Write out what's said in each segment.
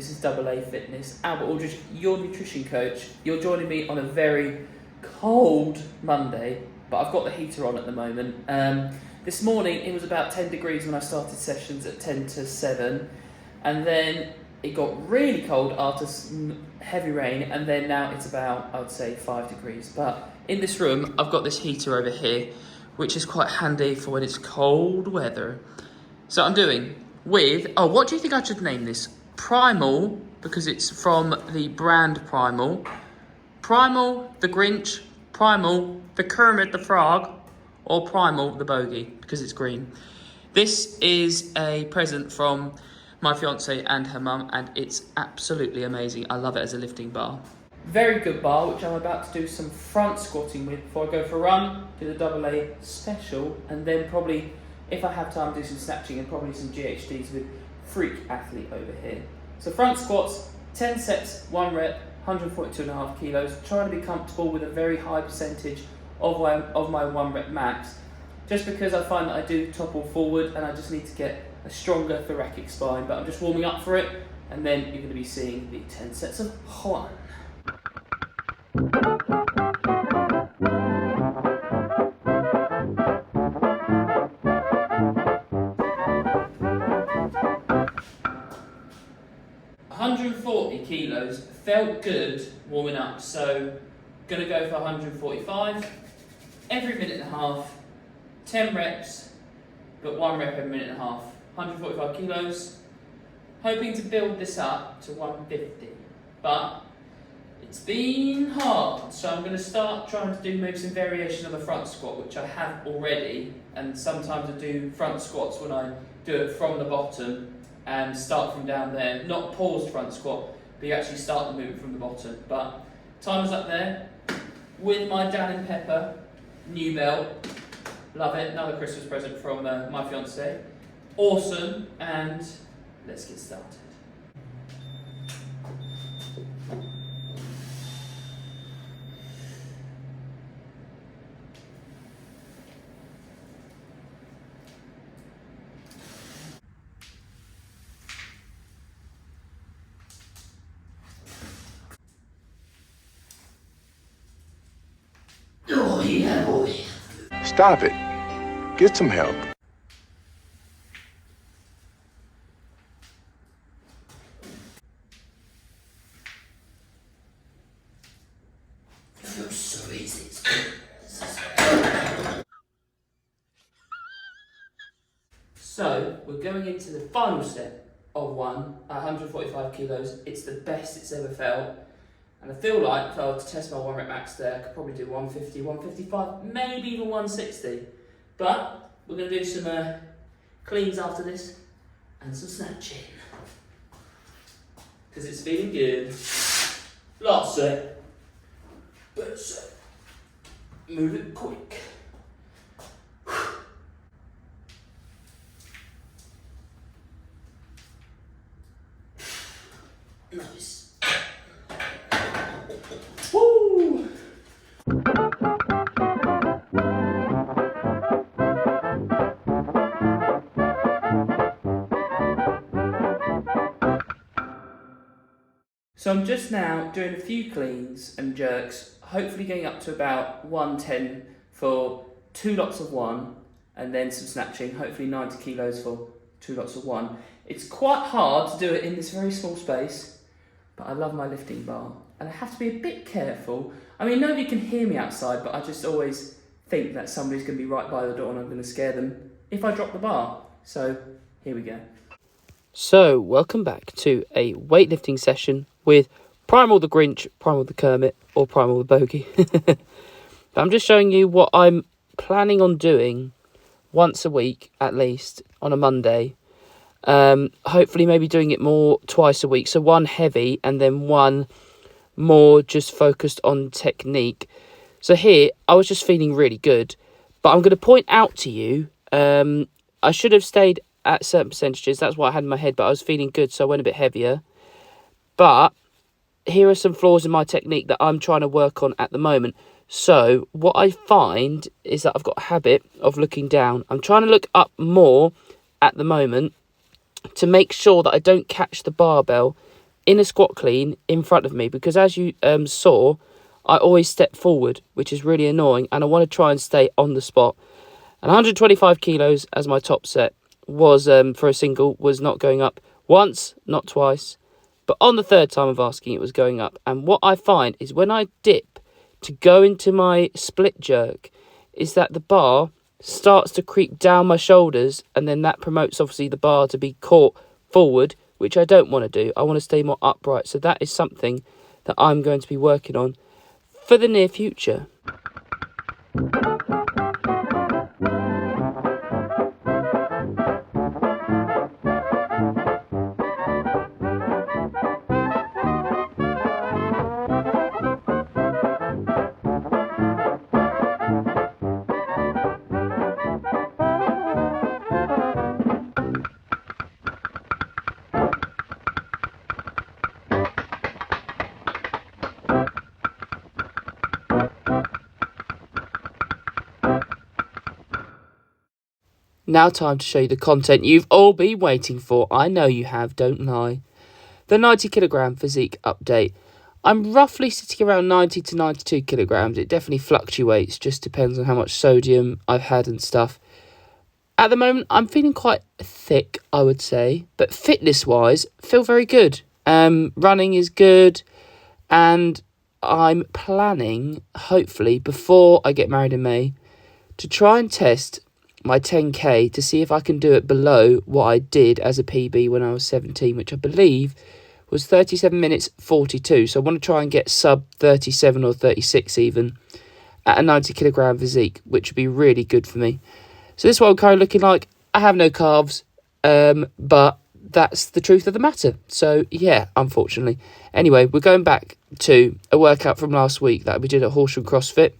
This is Double A Fitness. Albert Aldridge, your nutrition coach. You're joining me on a very cold Monday, but I've got the heater on at the moment. This morning it was about 10 degrees when I started sessions at 10 to 7, and then it got really cold after some heavy rain, and then now it's about, I would say, 5 degrees. But in this room, I've got this heater over here, which is quite handy for when it's cold weather. So I'm doing with, what do you think I should name this? Primal, because it's from the brand Primal. Primal the Grinch, Primal the Kermit the Frog, or Primal the Bogey, because it's green. This is a present from my fiance and her mum, and it's absolutely amazing. I love it as a lifting bar. Very good bar, which I'm about to do some front squatting with before I go for a run, do the Double A special, and then probably, if I have time, do some snatching and probably some GHDs with Freak Athlete over here. So front squats, 10 sets, 1 rep, 142.5 kilos, trying to be comfortable with a very high percentage of my 1 rep max, just because I find that I do topple forward and I just need to get a stronger thoracic spine, but I'm just warming up for it, and then you're going to be seeing the 10 sets of 1. Kilos felt good warming up, so gonna go for 145 every minute and a half, 10 reps, but 1 rep every minute and a half. 145 kilos, hoping to build this up to 150, but it's been hard, so I'm going to start trying to do maybe some variation of the front squat, which I have already, and sometimes I do front squats when I do it from the bottom and start from down there, not paused front squat, but you actually start the movement from the bottom. But timer's up there with my Dan and Pepper new belt. Love it, another Christmas present from my fiance. Awesome, and let's get started. Oh yeah, boy. Stop it. Get some help. Feels so easy. So we're going into the final step of 145 kilos. It's the best it's ever felt. And I feel like if I were to test my 1 rep max there, I could probably do 150, 155, maybe even 160. But we're going to do some cleans after this and some snatching. Because it's feeling good. Last set. But move it quick. Nice. Woo! So I'm just now doing a few cleans and jerks, hopefully getting up to about 110 for 2 lots of 1, and then some snatching, hopefully 90 kilos for 2 lots of 1. It's quite hard to do it in this very small space, but I love my lifting bar, and I have to be a bit careful. I mean, nobody can hear me outside, but I just always think that somebody's going to be right by the door and I'm going to scare them if I drop the bar. So here we go. So welcome back to a weightlifting session with Primal the Grinch, Primal the Kermit, or Primal the Bogey. I'm just showing you what I'm planning on doing once a week at least on a Monday. Hopefully maybe doing it more twice a week, so 1 heavy and then 1 more just focused on technique. So here I was just feeling really good, but I'm going to point out to you I should have stayed at certain percentages. That's what I had in my head, but I was feeling good, so I went a bit heavier. But here are some flaws in my technique that I'm trying to work on at the moment. So what I find is that I've got a habit of looking down. I'm trying to look up more at the moment to make sure that I don't catch the barbell in a squat clean in front of me, because as you saw, I always step forward, which is really annoying, and I want to try and stay on the spot. And 125 kilos as my top set was, for a single, was not going up once, not twice, but on the third time of asking, it was going up. And what I find is when I dip to go into my split jerk, is that the bar starts to creep down my shoulders, and then that promotes, obviously, the bar to be caught forward, which I don't want to do. I want to stay more upright. So that is something that I'm going to be working on for the near future. Now time to show you the content you've all been waiting for. I know you have, don't lie. The 90 kilogram physique update. I'm roughly sitting around 90 to 92 kilograms. It definitely fluctuates, just depends on how much sodium I've had and stuff. At the moment, I'm feeling quite thick, I would say. But fitness-wise, feel very good. Running is good. And I'm planning, hopefully, before I get married in May, to try and test my 10k to see if I can do it below what I did as a PB when I was 17, which I believe was 37 minutes 42. So I want to try and get sub 37 or 36 even at a 90 kilogram physique, which would be really good for me. So this is what I'm kind of looking like. I have no calves, but that's the truth of the matter. So yeah, unfortunately. Anyway, we're going back to a workout from last week that we did at Horsham CrossFit.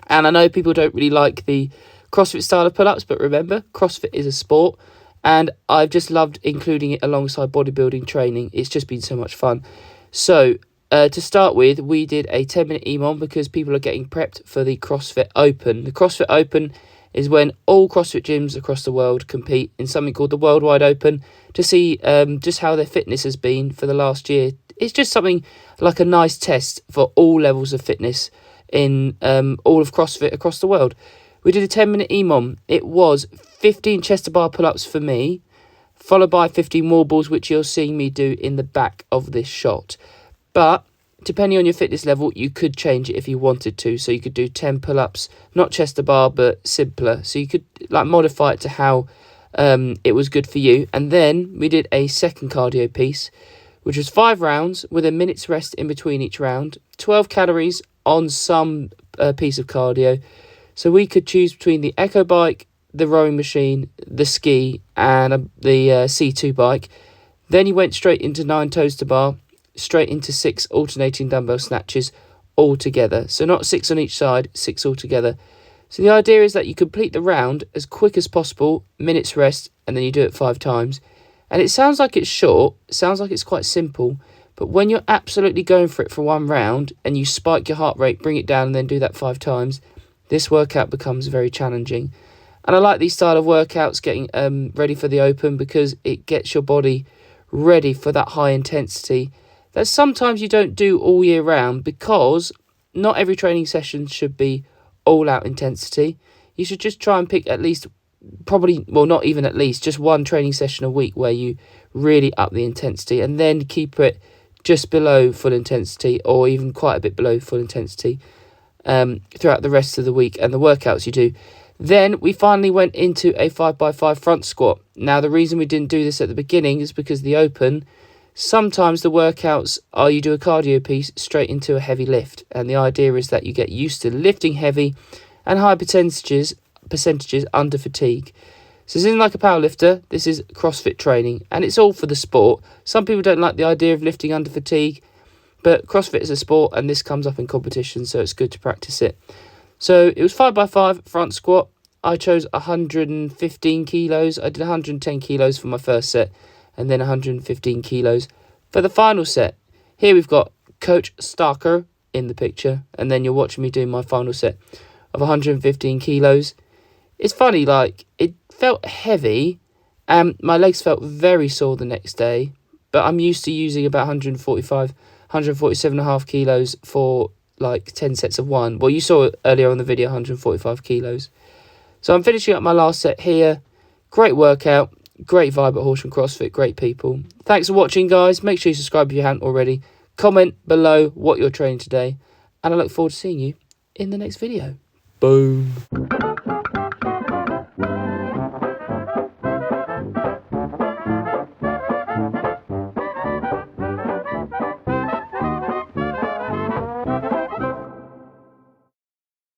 And I know people don't really like the CrossFit style of pull-ups, but remember, CrossFit is a sport, and I've just loved including it alongside bodybuilding training. It's just been so much fun. So, to start with, we did a 10-minute EMOM because people are getting prepped for the CrossFit Open. The CrossFit Open is when all CrossFit gyms across the world compete in something called the Worldwide Open to see just how their fitness has been for the last year. It's just something like a nice test for all levels of fitness in all of CrossFit across the world. We did a 10-minute EMOM. It was 15 chest to bar pull-ups for me, followed by 15 wall balls, which you're seeing me do in the back of this shot. But depending on your fitness level, you could change it if you wanted to. So you could do 10 pull-ups, not chest to bar, but simpler. So you could modify it to how it was good for you. And then we did a second cardio piece, which was 5 rounds with a minute's rest in between each round, 12 calories on some piece of cardio. So we could choose between the Echo bike, the rowing machine, the ski, and the C2 bike. Then you went straight into 9 toes to bar, straight into 6 alternating dumbbell snatches all together. So not 6 on each side, 6 all together. So the idea is that you complete the round as quick as possible, minutes rest, and then you do it 5 times. And it sounds like it's short, sounds like it's quite simple, but when you're absolutely going for it for one round and you spike your heart rate, bring it down, and then do that 5 times, this workout becomes very challenging. And I like these style of workouts, getting ready for the Open, because it gets your body ready for that high intensity that sometimes you don't do all year round, because not every training session should be all out intensity. You should just try and pick at least, not even at least, just one training session a week where you really up the intensity, and then keep it just below full intensity or even quite a bit below full intensity throughout the rest of the week and the workouts you do. Then we finally went into a 5x5 front squat. Now, the reason we didn't do this at the beginning is because the Open, sometimes the workouts are you do a cardio piece straight into a heavy lift. And the idea is that you get used to lifting heavy and high percentages under fatigue. So this isn't like a powerlifter, this is CrossFit training, and it's all for the sport. Some people don't like the idea of lifting under fatigue, but CrossFit is a sport and this comes up in competition, so it's good to practice it. So it was 5x5 front squat. I chose 115 kilos. I did 110 kilos for my first set and then 115 kilos for the final set. Here we've got Coach Starker in the picture, and then you're watching me doing my final set of 115 kilos. It's funny, like, it felt heavy and my legs felt very sore the next day, but I'm used to using about 147.5 kilos for like 10 sets of one. Well, you saw earlier on the video, 145 kilos. So I'm finishing up my last set here. Great workout, great vibe at Horsham CrossFit, great people. Thanks for watching, guys. Make sure you subscribe if you haven't already. Comment below what you're training today, and I look forward to seeing you in the next video. Boom.